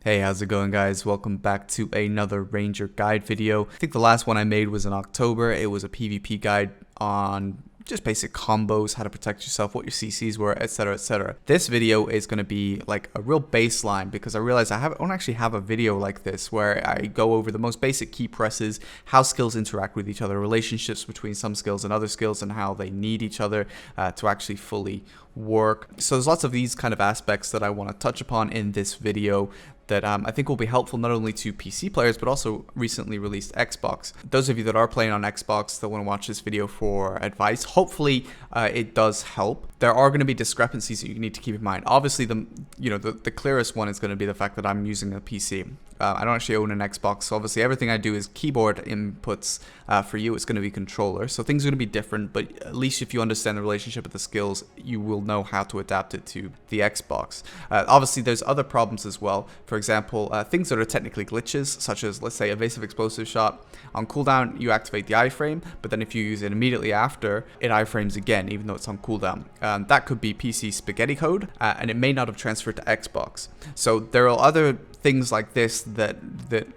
Hey, how's it going, guys? Welcome back to another Ranger guide video. I think the last one I made was in October. It was a PvP guide on just basic combos, how to protect yourself, what your CCs were, etc, etc. This video is going to be like a real baseline because I realized I don't actually have a video like this where I go over the most basic key presses, how skills interact with each other, relationships between some skills and other skills, and how they need each other to actually fully work. So there's lots of these kind of aspects that I want to touch upon in this video that I think will be helpful not only to PC players but also recently released Xbox. Those of you that are playing on Xbox that want to watch this video for advice, hopefully it does help. There are going to be discrepancies that you need to keep in mind. Obviously, the clearest one is going to be the fact that I'm using a PC. I don't actually own an Xbox, so obviously everything I do is keyboard inputs. For you, it's going to be controller. So things are going to be different, but at least if you understand the relationship of the skills, you will know how to adapt it to the Xbox. Obviously, there's other problems as well. For example, things that are technically glitches, such as, let's say, evasive explosive shot. On cooldown, you activate the iframe, but then if you use it immediately after, it iframes again, even though it's on cooldown. That could be PC spaghetti code, and it may not have transferred to Xbox. So there are other things like this that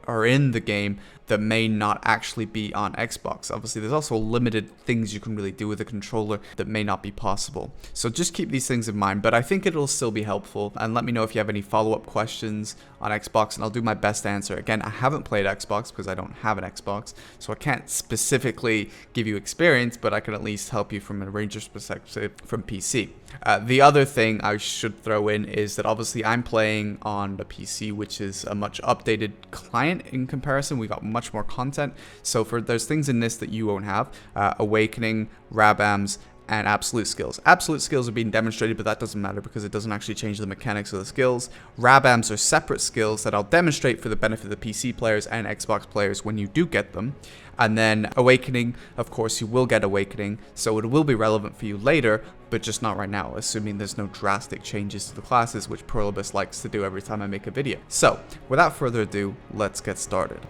are in the game that may not actually be on Xbox. Obviously, there's also limited things you can really do with a controller that may not be possible. So just keep these things in mind, but I think it'll still be helpful. And let me know if you have any follow-up questions on Xbox, and I'll do my best to answer. Again, I haven't played Xbox because I don't have an Xbox, so I can't specifically give you experience, but I can at least help you from a Ranger's perspective from PC. The other thing I should throw in is that obviously I'm playing on the PC, which is a much updated client in comparison. We got much more content. So there's things in this that you won't have. Awakening, Rabams, and absolute skills. Absolute skills are being demonstrated, but that doesn't matter because it doesn't actually change the mechanics of the skills. Rabams are separate skills that I'll demonstrate for the benefit of the PC players and Xbox players when you do get them. And then Awakening, of course, you will get Awakening, so it will be relevant for you later, but just not right now, assuming there's no drastic changes to the classes, which Perlibus likes to do every time I make a video. So, without further ado, let's get started.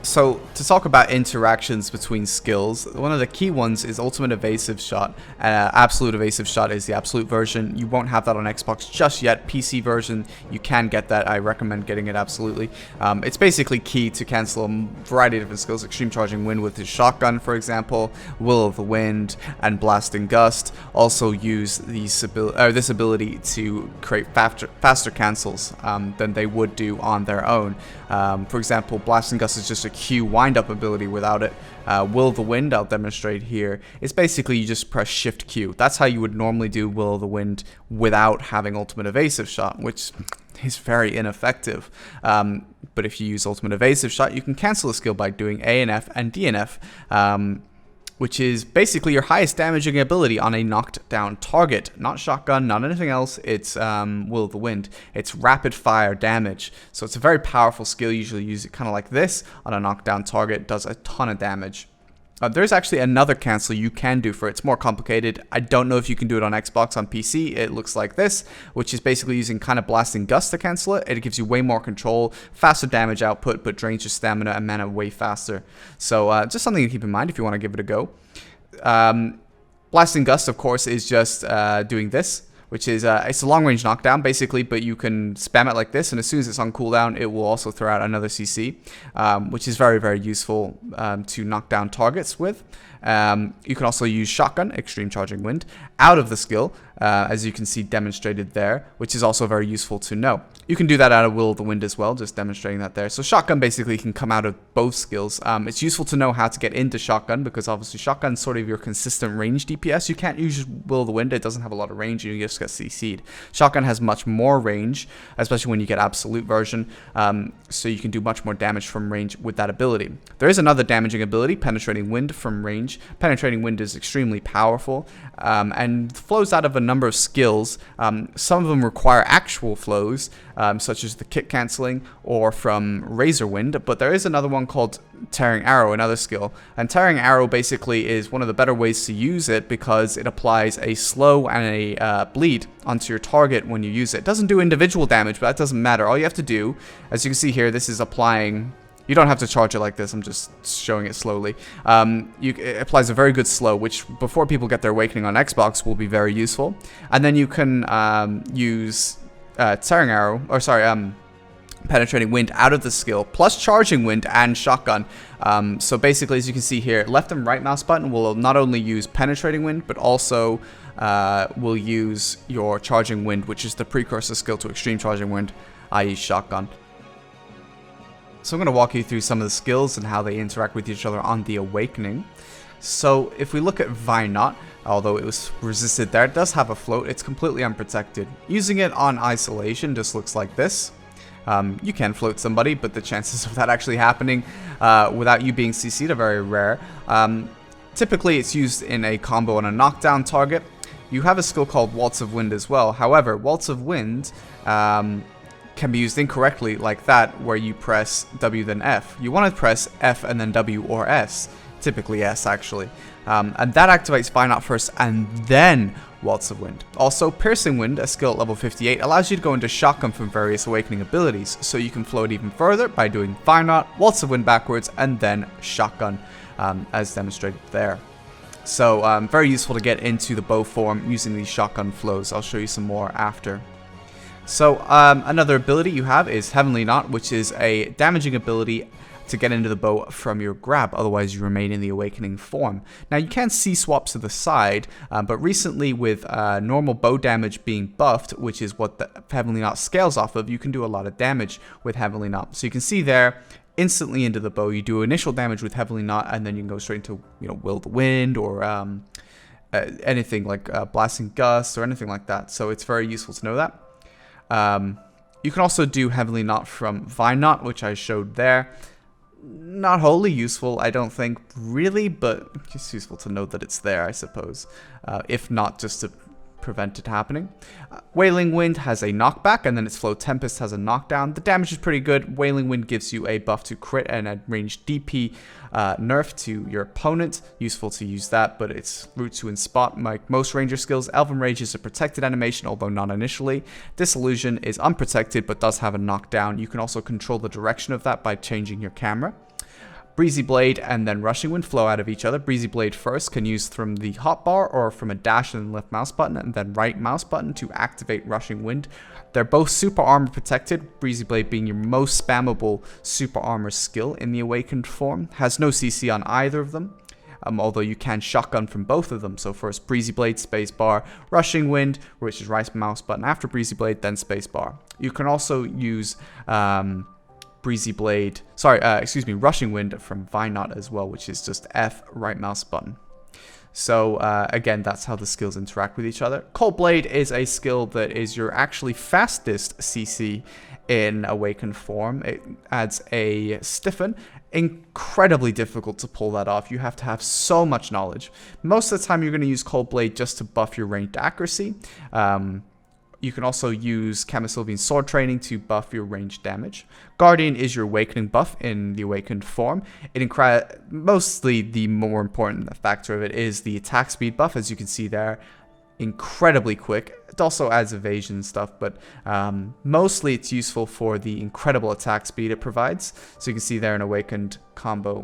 So, to talk about interactions between skills, one of the key ones is Ultimate Evasive Shot. Absolute Evasive Shot is the absolute version. You won't have that on Xbox just yet. PC version, you can get that. I recommend getting it absolutely. It's basically key to cancel a variety of different skills. Extreme Charging Wind with his shotgun, for example, Will of the Wind, and Blasting Gust. Also use this ability to create faster cancels than they would do on their own. For example, Blasting Gust is just a Q wind-up ability without it. Will of the Wind, I'll demonstrate here. It's basically you just press Shift Q. That's how you would normally do Will of the Wind without having Ultimate Evasive Shot, which is very ineffective. But if you use Ultimate Evasive Shot, you can cancel a skill by doing A and F and D and F. Which is basically your highest damaging ability on a knocked down target. Not shotgun, not anything else, it's Will of the Wind. It's rapid fire damage. So it's a very powerful skill. You usually use it kind of like this on a knockdown target. It does a ton of damage. There's actually another cancel you can do for it. It's more complicated. I don't know if you can do it on Xbox. On PC, it looks like this, which is basically using kind of Blasting Gust to cancel it. It gives you way more control, faster damage output, but drains your stamina and mana way faster. So just something to keep in mind if you want to give it a go. Blasting Gust, of course, is just doing this, which is it's a long-range knockdown, basically, but you can spam it like this, and as soon as it's on cooldown, it will also throw out another CC, which is very, very useful to knock down targets with. You can also use Shotgun, Extreme Charging Wind, out of the skill, as you can see demonstrated there, which is also very useful to know. You can do that out of Will of the Wind as well, just demonstrating that there. So Shotgun basically can come out of both skills. It's useful to know how to get into Shotgun, because obviously Shotgun's sort of your consistent range DPS. You can't use Will of the Wind, it doesn't have a lot of range, you just get CC'd. Shotgun has much more range, especially when you get Absolute version, so you can do much more damage from range with that ability. There is another damaging ability, Penetrating Wind from range. Penetrating Wind is extremely powerful and flows out of a number of skills. Some of them require actual flows, such as the kick cancelling or from Razor Wind, but there is another one called Tearing Arrow, another skill. And Tearing Arrow basically is one of the better ways to use it because it applies a slow and a bleed onto your target when you use it. It doesn't do individual damage, but that doesn't matter. All you have to do, as you can see here, this is applying... You don't have to charge it like this, I'm just showing it slowly. It applies a very good slow, which before people get their Awakening on Xbox will be very useful. And then you can use Tearing Arrow, or sorry, Penetrating Wind out of the skill, plus Charging Wind and Shotgun. So basically, as you can see here, left and right mouse button will not only use Penetrating Wind, but also will use your Charging Wind, which is the precursor skill to Extreme Charging Wind, i.e. Shotgun. So I'm going to walk you through some of the skills and how they interact with each other on the Awakening. So if we look at Vinot, although it was resisted there, it does have a float. It's completely unprotected. Using it on Isolation just looks like this. You can float somebody, but the chances of that actually happening without you being CC'd are very rare. Typically, it's used in a combo on a knockdown target. You have a skill called Waltz of Wind as well. However, Waltz of Wind can be used incorrectly like that, where you press W then F. You want to press F and then W or S. Typically S, actually. And that activates Vinot first and then Waltz of Wind. Also, Piercing Wind, a skill at level 58, allows you to go into Shotgun from various Awakening abilities, so you can float even further by doing Vinot, Waltz of Wind backwards, and then Shotgun, as demonstrated there. So, very useful to get into the bow form using these Shotgun flows. I'll show you some more after. So, another ability you have is Heavenly Knot, which is a damaging ability to get into the bow from your grab, otherwise you remain in the Awakening form. Now you can see swaps to the side, but recently with normal bow damage being buffed, which is what the Heavenly Knot scales off of, you can do a lot of damage with Heavenly Knot. So you can see there, instantly into the bow, you do initial damage with Heavenly Knot, and then you can go straight into, you know, Will the Wind, or anything like Blasting Gust, or anything like that. So it's very useful to know that. You can also do Heavenly Knot from Vinot, which I showed there. Not wholly useful, I don't think, really, but just useful to know that it's there, I suppose. If not, just to prevent it happening. Wailing Wind has a knockback, and then its Flow Tempest has a knockdown. The damage is pretty good. Wailing Wind gives you a buff to crit and a range DP nerf to your opponent. Useful to use that, but it's root to in spot. Like most ranger skills, Elven Rage is a protected animation, although not initially. Disillusion is unprotected, but does have a knockdown. You can also control the direction of that by changing your camera. Breezy Blade and then Rushing Wind flow out of each other. Breezy Blade first can use from the hotbar or from a dash and left mouse button, and then right mouse button to activate Rushing Wind. They're both super armor protected, Breezy Blade being your most spammable super armor skill in the Awakened form. Has no CC on either of them, although you can shotgun from both of them. So first Breezy Blade, spacebar, Rushing Wind, which is right mouse button after Breezy Blade, then spacebar. You can also use Rushing Wind from Vinot as well, which is just F, right mouse button. So again, that's how the skills interact with each other. Cold Blade is a skill that is your actually fastest CC in Awakened form. It adds a Stiffen. Incredibly difficult to pull that off. You have to have so much knowledge. Most of the time you're going to use Cold Blade just to buff your ranged accuracy. You can also use Camisylvian Sword Training to buff your ranged damage. Guardian is your Awakening buff in the Awakened form. Mostly the more important factor of it is the attack speed buff, as you can see there. Incredibly quick. It also adds evasion stuff, but mostly it's useful for the incredible attack speed it provides. So you can see there an Awakened combo,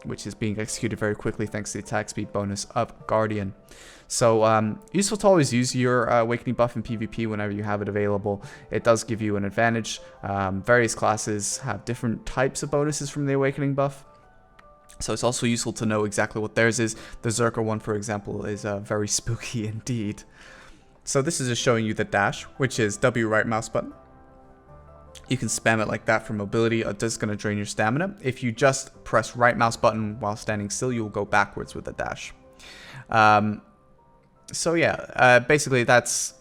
which is being executed very quickly thanks to the attack speed bonus of Guardian. So useful to always use your Awakening buff in PvP whenever you have it available. It does give you an advantage. Various classes have different types of bonuses from the Awakening buff. So it's also useful to know exactly what theirs is. The Zerker one, for example, is very spooky indeed. So this is just showing you the dash, which is W right mouse button. You can spam it like that for mobility. It is going to drain your stamina. If you just press right mouse button while standing still, you'll go backwards with the dash. So yeah, basically that's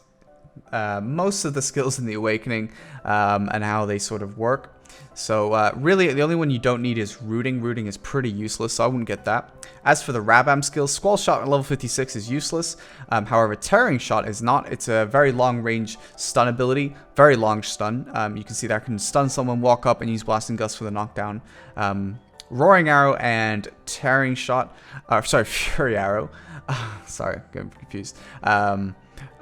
most of the skills in the Awakening and how they sort of work. So really, the only one you don't need is Rooting. Rooting is pretty useless, so I wouldn't get that. As for the Rabam skills, Squall Shot at level 56 is useless. However, Tearing Shot is not. It's a very long range stun ability, very long stun. You can see that I can stun someone, walk up, and use Blasting Gust for the knockdown. Roaring Arrow and Tearing Shot, Fury Arrow. Sorry, getting confused.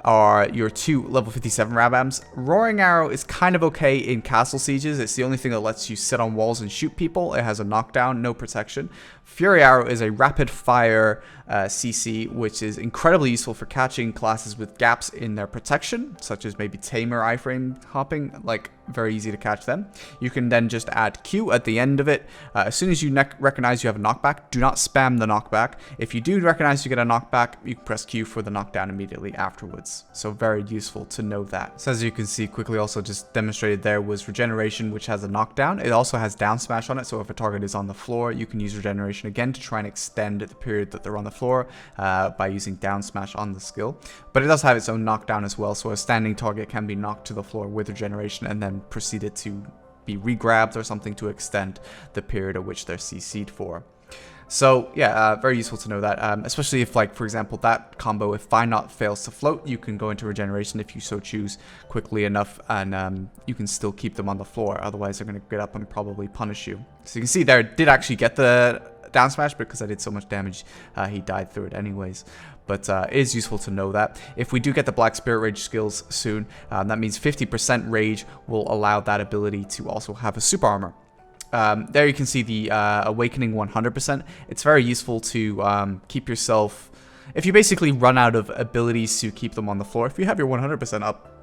Are your two level 57 Rabams. Roaring Arrow is kind of okay in castle sieges. It's the only thing that lets you sit on walls and shoot people. It has a knockdown, no protection. Fury Arrow is a rapid fire CC, which is incredibly useful for catching classes with gaps in their protection, such as maybe Tamer iframe hopping, like very easy to catch them. You can then just add Q at the end of it. As soon as you recognize you have a knockback, do not spam the knockback. If you do recognize you get a knockback, you can press Q for the knockdown immediately afterwards. So very useful to know that. So as you can see, quickly also just demonstrated there was regeneration, which has a knockdown. It also has down smash on it, so if a target is on the floor, you can use regeneration again to try and extend the period that they're on the floor by using down smash on the skill. But it does have its own knockdown as well, so a standing target can be knocked to the floor with regeneration and then proceeded to be re-grabbed or something to extend the period at which they're CC'd for. So yeah, very useful to know that, especially if, like, for example, that combo, if Vine Knot fails to float, you can go into regeneration if you so choose quickly enough, and you can still keep them on the floor. Otherwise, they're going to get up and probably punish you. So you can see there, did actually get the down smash because I did so much damage, he died through it anyways. But it is useful to know that. If we do get the Black Spirit Rage skills soon, that means 50% Rage will allow that ability to also have a super armor. There you can see the Awakening 100%. It's very useful to keep yourself... If you basically run out of abilities to keep them on the floor, if you have your 100% up,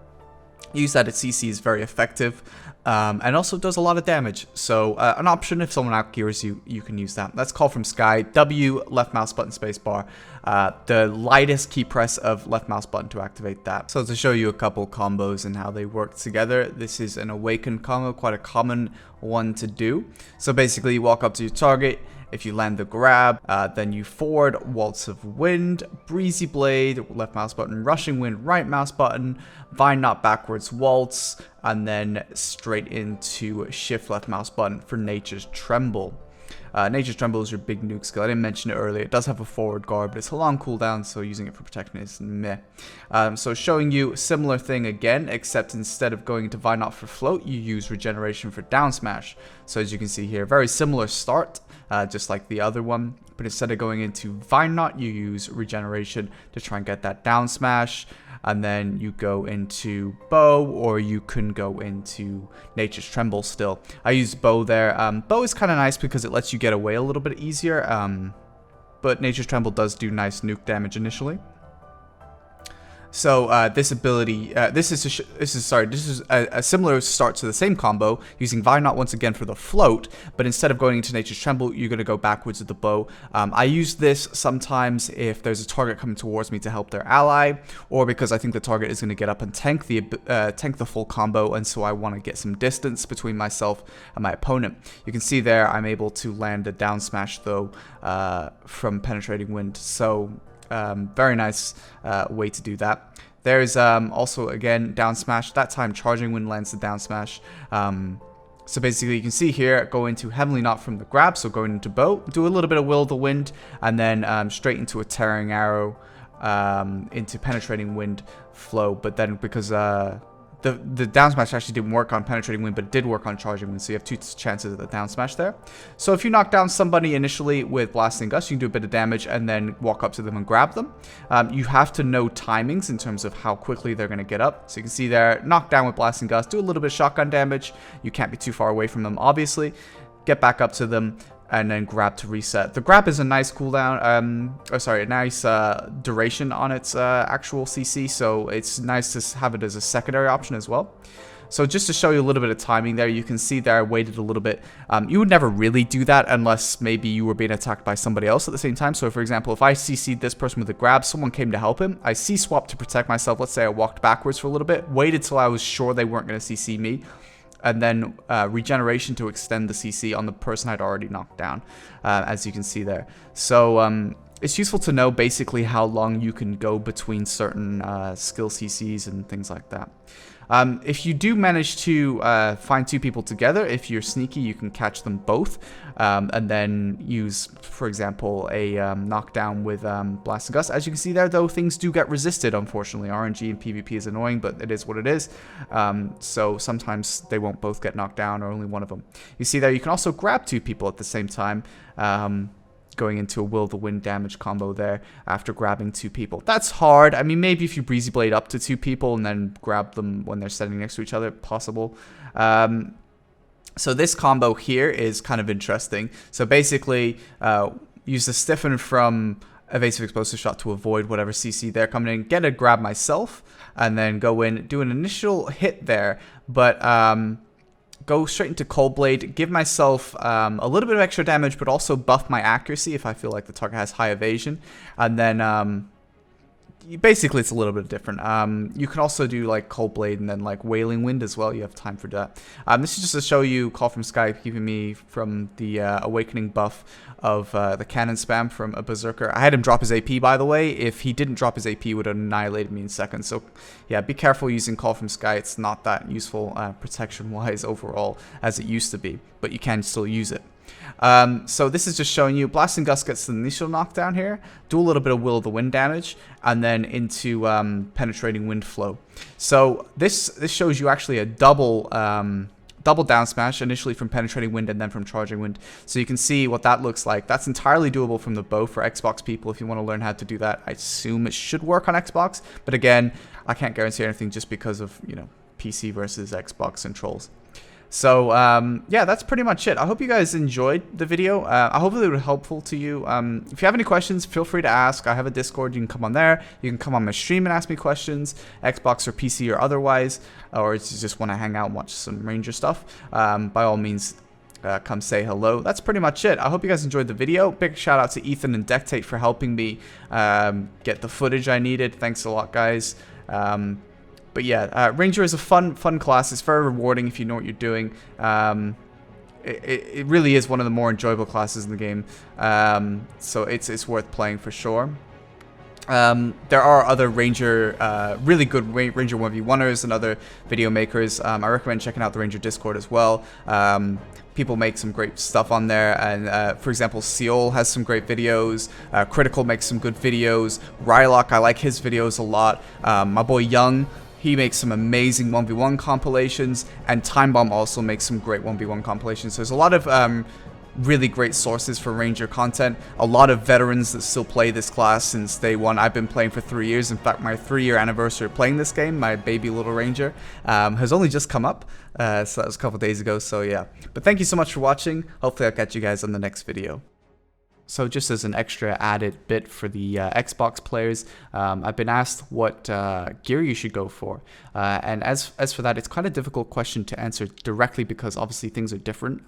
use that at CC is very effective, and also does a lot of damage. So an option if someone outgears you, you can use that. That's Call from Sky. W, left mouse button, space bar. The lightest key press of left mouse button to activate that. So to show you a couple combos and how they work together, this is an Awaken combo, quite a common one to do. So basically you walk up to your target. If you land the grab, then you forward, Waltz of Wind, Breezy Blade, left mouse button, Rushing Wind, right mouse button, Vine Knot backwards Waltz, and then straight into Shift left mouse button for Nature's Tremble. Nature's Tremble is your big nuke skill. I didn't mention it earlier. It does have a forward guard, but it's a long cooldown, so using it for protection is meh. So showing you similar thing again, except instead of going into Vine Knot for float, you use regeneration for down smash. So as you can see here, very similar start, just like the other one. But instead of going into Vine Knot, you use regeneration to try and get that down smash. And then you go into Bow, or you can go into Nature's Tremble still. I use Bow there. Bow is kind of nice because it lets you get away a little bit easier. But Nature's Tremble does do nice nuke damage initially. So this ability, this is a similar start to the same combo, using Vine Knot once again for the float, but instead of going into Nature's Tremble, you're going to go backwards with the bow. I use this sometimes if there's a target coming towards me to help their ally, or because I think the target is going to get up and tank the full combo, and so I want to get some distance between myself and my opponent. You can see there I'm able to land a down smash though from Penetrating Wind, so very nice way to do that. There's also, again, down smash. That time Charging Wind lands the down smash. So basically you can see here, go into Heavenly Knot from the grab, so going into Bow, do a little bit of Will of the Wind, and then straight into a Tearing Arrow into Penetrating Wind flow. But then because the down smash actually didn't work on Penetrating Wind, but it did work on Charging Wind, so you have two chances at the down smash there. So if you knock down somebody initially with Blasting Gust, you can do a bit of damage and then walk up to them and grab them. You have to know timings in terms of how quickly they're going to get up. So you can see there, knock down with Blasting Gust, do a little bit of shotgun damage. You can't be too far away from them, obviously. Get back up to them, and then grab to reset. The grab is a nice cooldown, a nice duration on its actual CC, so it's nice to have it as a secondary option as well. So just to show you a little bit of timing there, you can see there I waited a little bit. You would never really do that unless maybe you were being attacked by somebody else at the same time. So for example, if I CC'd this person with a grab, someone came to help him, I C-swapped to protect myself. Let's say I walked backwards for a little bit, waited till I was sure they weren't going to CC me, and then regeneration to extend the CC on the person I'd already knocked down, as you can see there. So it's useful to know basically how long you can go between certain skill CCs and things like that. If you do manage to find two people together, if you're sneaky, you can catch them both, and then use, for example, a knockdown with Blasting Gust. As you can see there, though, things do get resisted, unfortunately. RNG and PvP is annoying, but it is what it is. So sometimes they won't both get knocked down, or only one of them. You see there, you can also grab two people at the same time, going into a Will of the Wind damage combo there after grabbing two people. That's hard. I mean, maybe if you Breezy Blade up to two people and then grab them when they're standing next to each other, possible. So this combo here is kind of interesting. So basically, use the stiffen from evasive explosive shot to avoid whatever CC they're coming in, get a grab myself, and then go in, do an initial hit there, but go straight into Cold Blade, give myself a little bit of extra damage, but also buff my accuracy if I feel like the target has high evasion, and then basically it's a little bit different. You can also do like Cold Blade and then like Wailing Wind as well. You have time for that. This is just to show you Call from Sky keeping me from the Awakening buff of the cannon spam from a Berserker. I had him drop his AP, by the way. If he didn't drop his AP, he would have annihilated me in seconds. So yeah, be careful using Call from Sky. It's not that useful protection-wise overall as it used to be, but you can still use it. So this is just showing you Blasting Gust gets the initial knockdown here, do a little bit of Will of the Wind damage, and then into Penetrating Wind Flow. So this shows you actually a double down smash, initially from Penetrating Wind and then from Charging Wind. So you can see what that looks like. That's entirely doable from the bow for Xbox people if you want to learn how to do that. I assume it should work on Xbox, but again, I can't guarantee anything just because of, you know, PC versus Xbox controls. So, yeah, that's pretty much it. I hope you guys enjoyed the video. I hope it was helpful to you. If you have any questions, feel free to ask. I have a Discord. You can come on there. You can come on my stream and ask me questions, Xbox or PC or otherwise. Or if you just want to hang out and watch some Ranger stuff, by all means, come say hello. That's pretty much it. I hope you guys enjoyed the video. Big shout out to Ethan and Dectate for helping me get the footage I needed. Thanks a lot, guys. But yeah, Ranger is a fun class. It's very rewarding if you know what you're doing. It really is one of the more enjoyable classes in the game. So it's worth playing for sure. There are other Ranger, really good Ranger 1v1ers and other video makers. I recommend checking out the Ranger Discord as well. People make some great stuff on there, and for example, Seol has some great videos. Critical makes some good videos. Rylock, I like his videos a lot. My boy Young, he makes some amazing 1v1 compilations, and Time Bomb also makes some great 1v1 compilations. So there's a lot of really great sources for Ranger content. A lot of veterans that still play this class since day one. I've been playing for 3 years. In fact, my 3-year anniversary of playing this game, my baby little Ranger, has only just come up. So that was a couple days ago, so yeah. But thank you so much for watching. Hopefully I'll catch you guys on the next video. So just as an extra added bit for the Xbox players, I've been asked what gear you should go for. And as for that, it's quite a difficult question to answer directly because obviously things are different.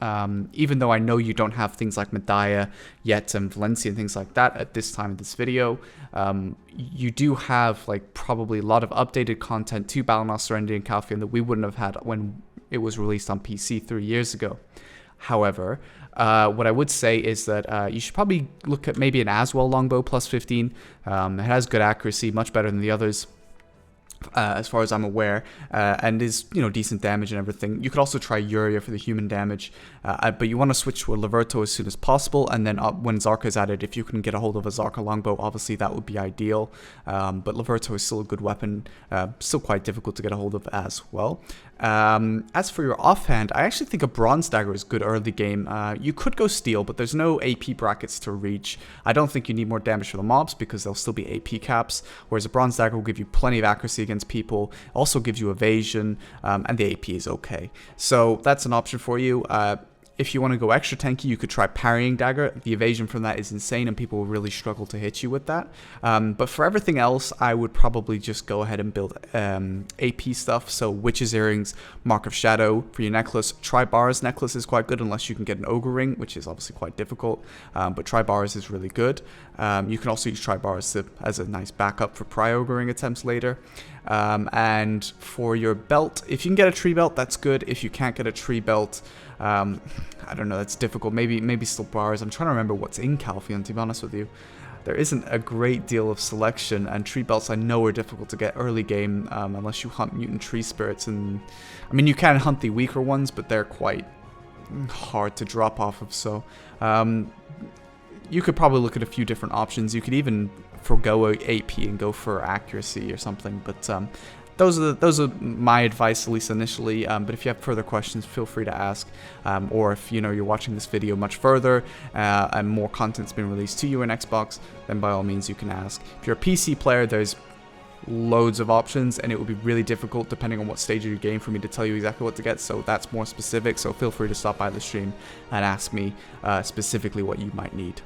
Even though I know you don't have things like Medaya yet and Valencia and things like that at this time of this video, you do have like probably a lot of updated content to Battle Serenity and Calpheon that we wouldn't have had when it was released on PC 3 years ago. However, what I would say is that you should probably look at maybe an Aswell longbow plus 15. It has good accuracy, much better than the others, as far as I'm aware, and is, you know, decent damage and everything. You could also try Yuria for the human damage, but you want to switch to a Laverto as soon as possible, and then when Zarka is added, if you can get a hold of a Zarka longbow, obviously that would be ideal, but Laverto is still a good weapon, still quite difficult to get a hold of as well. As for your offhand, I actually think a Bronze Dagger is good early game. You could go Steel, but there's no AP brackets to reach. I don't think you need more damage for the mobs because there'll still be AP caps, whereas a Bronze Dagger will give you plenty of accuracy against people, also gives you evasion, and the AP is okay. So that's an option for you. If you want to go extra tanky, you could try Parrying Dagger. The evasion from that is insane, and people will really struggle to hit you with that. But for everything else, I would probably just go ahead and build AP stuff. So Witch's Earrings, Mark of Shadow for your necklace. Tri-Bars necklace is quite good unless you can get an Ogre Ring, which is obviously quite difficult. But Tri-Bars is really good. You can also use Tri-Bars as a nice backup for Ogre Ring attempts later. And for your belt, if you can get a tree belt, that's good. If you can't get a tree belt, I don't know, that's difficult. Maybe still bars. I'm trying to remember what's in Calpheon, to be honest with you. There isn't a great deal of selection, and tree belts I know are difficult to get early game unless you hunt mutant tree spirits. And I mean, you can hunt the weaker ones, but they're quite hard to drop off of. So you could probably look at a few different options. You could even forgo AP and go for accuracy or something. But those are my advice, at least initially. But if you have further questions, feel free to ask. Or if you're watching this video much further and more content's been released to you in Xbox, then by all means you can ask. If you're a PC player, there's loads of options, and it would be really difficult depending on what stage of your game for me to tell you exactly what to get, so that's more specific. So feel free to stop by the stream and ask me specifically what you might need.